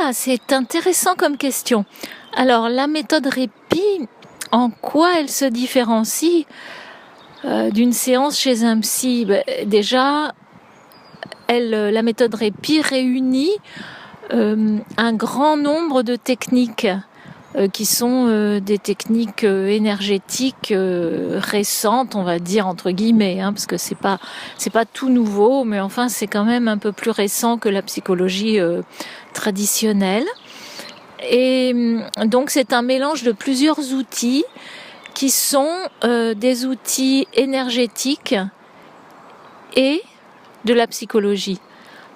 Ah, c'est intéressant comme question. Alors, la méthode répit, en quoi elle se différencie d'une séance chez un psy? Déjà, la méthode répit réunit un grand nombre de techniques qui sont des techniques énergétiques récentes, on va dire entre guillemets, hein, parce que c'est pas tout nouveau, mais enfin c'est quand même un peu plus récent que la psychologie traditionnelle. Et donc c'est un mélange de plusieurs outils qui sont des outils énergétiques et de la psychologie.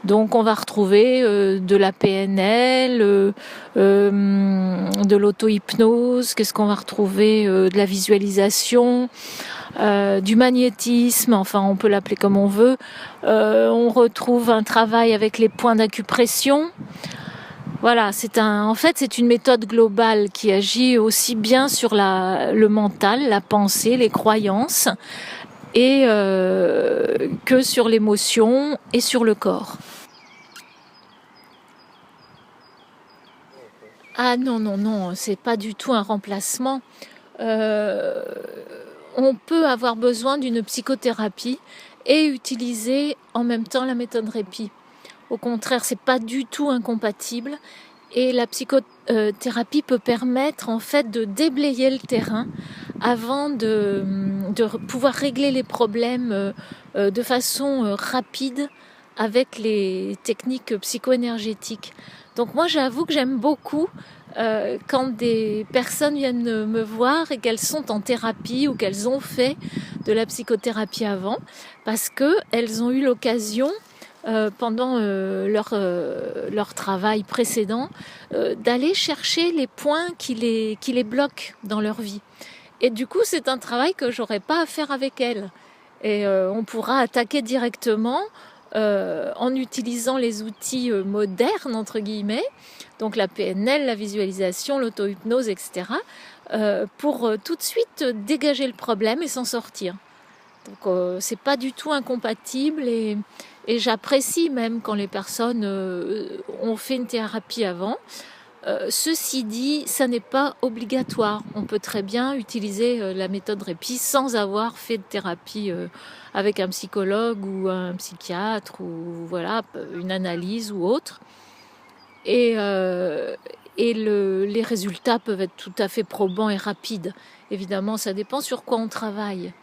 Donc on va retrouver de la PNL, de l'auto-hypnose, qu'est-ce qu'on va retrouver, de la visualisation, du magnétisme, enfin on peut l'appeler comme on veut. On retrouve un travail avec les points d'acupression. Voilà, en fait c'est une méthode globale qui agit aussi bien sur le mental, la pensée, les croyances, et que sur l'émotion et sur le corps. Ah non, c'est pas du tout un remplacement. Euh, on peut avoir besoin d'une psychothérapie et utiliser en même temps la méthode répit. Au contraire, c'est pas du tout incompatible. Et la psychothérapie peut permettre en fait de déblayer le terrain avant de pouvoir régler les problèmes de façon rapide avec les techniques psycho-énergétiques. Donc moi j'avoue que j'aime beaucoup quand des personnes viennent me voir et qu'elles sont en thérapie ou qu'elles ont fait de la psychothérapie avant, parce qu'elles ont eu l'occasion pendant leur travail précédent d'aller chercher les points qui les bloquent dans leur vie. Et du coup, c'est un travail que j'aurais pas à faire avec elles. Et on pourra attaquer directement en utilisant les outils modernes, entre guillemets, donc la PNL, la visualisation, l'auto-hypnose, etc., pour tout de suite dégager le problème et s'en sortir. Donc c'est pas du tout incompatible et j'apprécie même quand les personnes ont fait une thérapie avant. Ceci dit, ça n'est pas obligatoire. On peut très bien utiliser la méthode répit sans avoir fait de thérapie avec un psychologue ou un psychiatre ou voilà une analyse ou autre. Et les résultats peuvent être tout à fait probants et rapides. Évidemment, ça dépend sur quoi on travaille.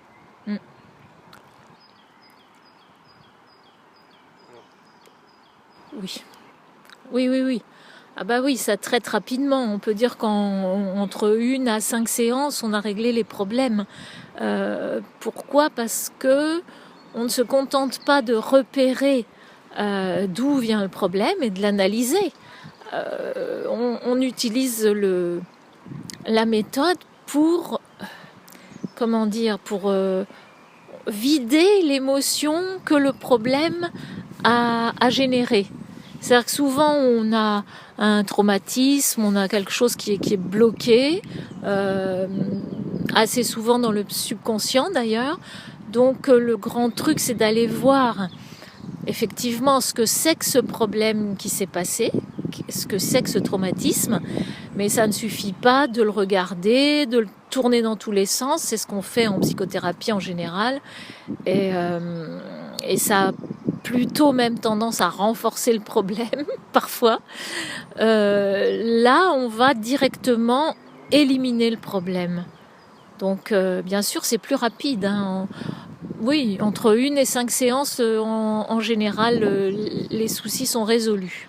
Oui. Oui. Ah bah oui, ça traite rapidement. On peut dire qu'entre 1 à 5 séances, on a réglé les problèmes. Pourquoi ? Parce que on ne se contente pas de repérer d'où vient le problème et de l'analyser. On utilise la méthode pour, pour vider l'émotion que le problème a généré. C'est-à-dire que souvent on a un traumatisme, on a quelque chose qui est bloqué, assez souvent dans le subconscient d'ailleurs. Donc le grand truc c'est d'aller voir effectivement ce que c'est que ce problème qui s'est passé, ce que c'est que ce traumatisme, mais ça ne suffit pas de le regarder, de le tourner dans tous les sens, c'est ce qu'on fait en psychothérapie en général, et ça a plutôt même tendance à renforcer le problème parfois. Là, on va directement éliminer le problème. Donc, bien sûr, c'est plus rapide. Oui, entre 1 et 5 séances, en général, les soucis sont résolus.